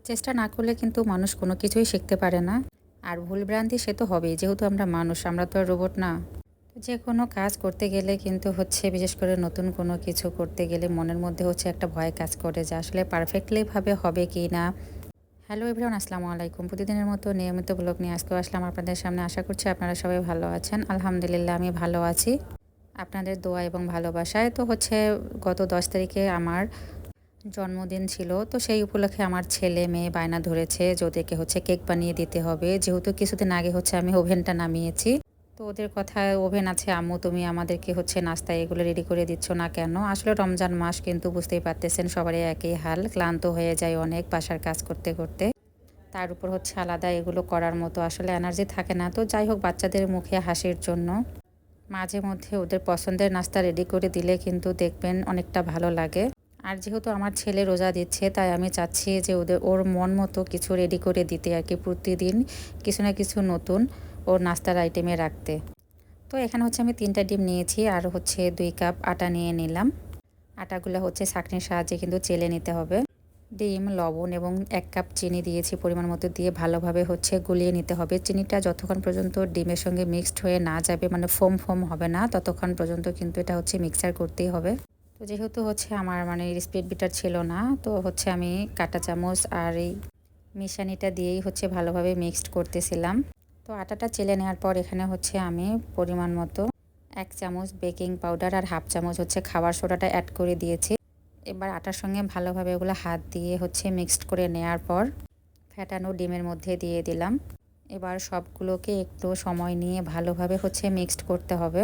চেষ্টা না করলে কিন্তু মানুষ কোনো কিছুই শিখতে পারে না। আর ভুলভ্রান্তি সে তো হবেই, যেহেতু আমরা মানুষ, আমরা তো আর রোবট না। তো যে কোনো কাজ করতে গেলে কিন্তু বিশেষ করে নতুন কোনো কিছু করতে গেলে মনের মধ্যে একটা ভয় কাজ করে যে আসলে পারফেক্টলি ভাবে হবে কি না। হ্যালো এভরিওয়ান, আসসালামু আলাইকুম। প্রতিদিনের মতো নিয়মিত ব্লগ নিয়ে আজকেও আসলাম আপনাদের সামনে। আশা করছি আপনারা সবাই ভালো আছেন। আলহামদুলিল্লাহ আমি ভালো আছি, আপনাদের দোয়া এবং ভালোবাসায়। তো গত 10 তারিখে আমার জন্মদিন ছিল। তো সেই উপলক্ষে আমার ছেলে মেয়ে বায়না ধরেছে যে ওদেরকে কেক বানিয়ে দিতে হবে। যেহেতু কিছুদিন আগে আমি ওভেনটা নামিয়েছি। তো ওদের কথায়, ওভেন আছে আম্মু, তুমি আমাদেরকে নাস্তা এগুলো রেডি করে দিচ্ছ না কেন? আসলে রমজান মাস, কিন্তু বুঝতেই পারতেছেন সবারই একই হাল, ক্লান্ত হয়ে যায় অনেক বাসার কাজ করতে করতে। তার উপর আলাদা এগুলো করার মতো আসলে এনার্জি থাকে না। তো যাই হোক, বাচ্চাদের মুখে হাসির জন্য মাঝে মধ্যে ওদের পছন্দের নাস্তা রেডি করে দিলে কিন্তু দেখবেন অনেকটা ভালো লাগে। আর যেহেতু আমার ছেলে রোজা দিচ্ছে, তাই আমি চাচ্ছি যে ওর মন মতো কিছু রেডি করে দিতে আর কি, প্রতিদিন কিছু না কিছু নতুন ওর নাস্তার আইটেমে রাখতে। তো এখানে আমি 3টা ডিম নিয়েছি আর 2 কাপ আটা নিয়ে নিলাম। আটাগুলো ছাঁকনির সাহায্যে কিন্তু চেলে নিতে হবে। ডিম, লবণ এবং 1 কাপ চিনি দিয়েছি পরিমাণ মতো, দিয়ে ভালোভাবে গুলিয়ে নিতে হবে। চিনিটা যতক্ষণ পর্যন্ত ডিমের সঙ্গে মিক্সড হয়ে না যাবে, মানে ফোম ফোম হবে না, ততক্ষণ পর্যন্ত কিন্তু এটা মিক্সার করতেই হবে। তো যেহেতু আমার স্পিড বিটার ছিল না, তো আমি কাঁটা চামচ আর এই মিশানিটা দিয়েই ভালোভাবে মিক্সড করতেছিলাম। তো আটাটা চেলে নেওয়ার পর এখানে আমি পরিমাণ মতো 1 চামচ বেকিং পাউডার আর হাফ চামচ খাবার সোডাটা অ্যাড করে দিয়েছি। এবার আটার সঙ্গে ভালোভাবে ওগুলো হাত দিয়ে মিক্সড করে নেওয়ার পর ফ্যাটানো ডিমের মধ্যে দিয়ে দিলাম। এবার সবগুলোকে একটু সময় নিয়ে ভালোভাবে মিক্সড করতে হবে।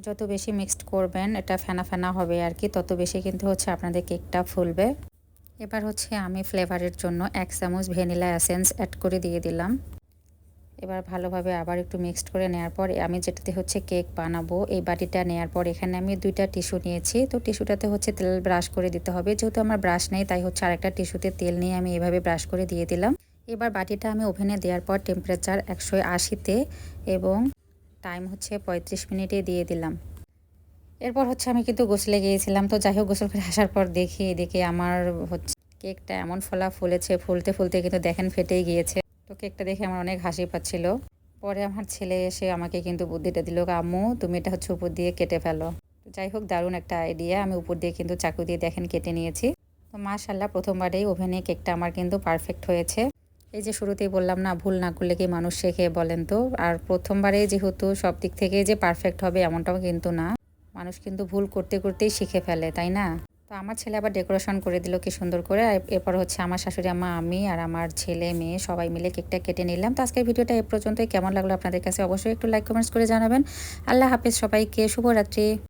যত বেশি মিক্সড করবেন, এটা ফেনা ফেনা হবে আর কি, তত বেশি কিন্তু আপনাদের কেকটা ফুলবে। এবার আমি ফ্লেভারের জন্য 1 চামচ ভ্যানিলা এসেন্স অ্যাড করে দিয়ে দিলাম। এবার ভালোভাবে আবার একটু মিক্সড করে নেওয়ার পর আমি যেটাতে কেক বানাবো, এই বাটিটা নেওয়ার পর এখানে আমি 2টা টিস্যু নিয়েছি। তো টিস্যুটাতে তেল ব্রাশ করে দিতে হবে। যেহেতু আমার ব্রাশ নেই, তাই আরেকটা টিস্যুতে তেল নিয়ে আমি এভাবে ব্রাশ করে দিয়ে দিলাম। এবার বাটিটা আমি ওভেনে দেওয়ার পর টেম্পারেচার 180-তে এবং টাইম 35 মিনিটে দিয়ে দিলাম। এরপর আমি কিন্তু গোসলে গিয়েছিলাম। তো যাই হোক, গোসল করে আসার পর দেখি এদিকে আমার কেকটা এমন ফোলা ফুলেছে, ফুলতে ফুলতে কিন্তু দেখেন ফেটেই গিয়েছে। তো কেকটা দেখে আমার অনেক হাসি পাচ্ছিল। পরে আমার ছেলে এসে আমাকে কিন্তু বুদ্ধিটা দিল, আম্মু তুমি এটা উপর দিয়ে কেটে ফেলো। যাই হোক, দারুণ একটা আইডিয়া। আমি উপর দিয়ে কিন্তু চাকু দিয়ে দেখেন কেটে নিয়েছি। তো মাশাআল্লাহ, প্রথমবারেই ওভেনে কেকটা আমার কিন্তু পারফেক্ট হয়েছে। এই যে শুরুতেই বললাম না, ভুল না করলে কি মানুষ শেখে বলেন তো? আর প্রথমবারেই যেহেতু সব দিক থেকে যে পারফেক্ট হবে এমনটাও কিন্তু না। মানুষ কিন্তু ভুল করতে করতেই শিখে ফেলে, তাই না? তো আমার ছেলে আবার ডেকোরেশন করে দিল কি সুন্দর করে। আর এরপর আমার শাশুড়ি আম্মা, আমি আর আমার ছেলে মেয়ে সবাই মিলে কেকটা কেটে নিলাম। তো আজকের ভিডিওটা এ পর্যন্তই। কেমন লাগলো আপনাদের কাছে অবশ্যই একটু লাইক কমেন্টস করে জানাবেন। আল্লাহ হাফেজ সবাইকে, শুভরাত্রি।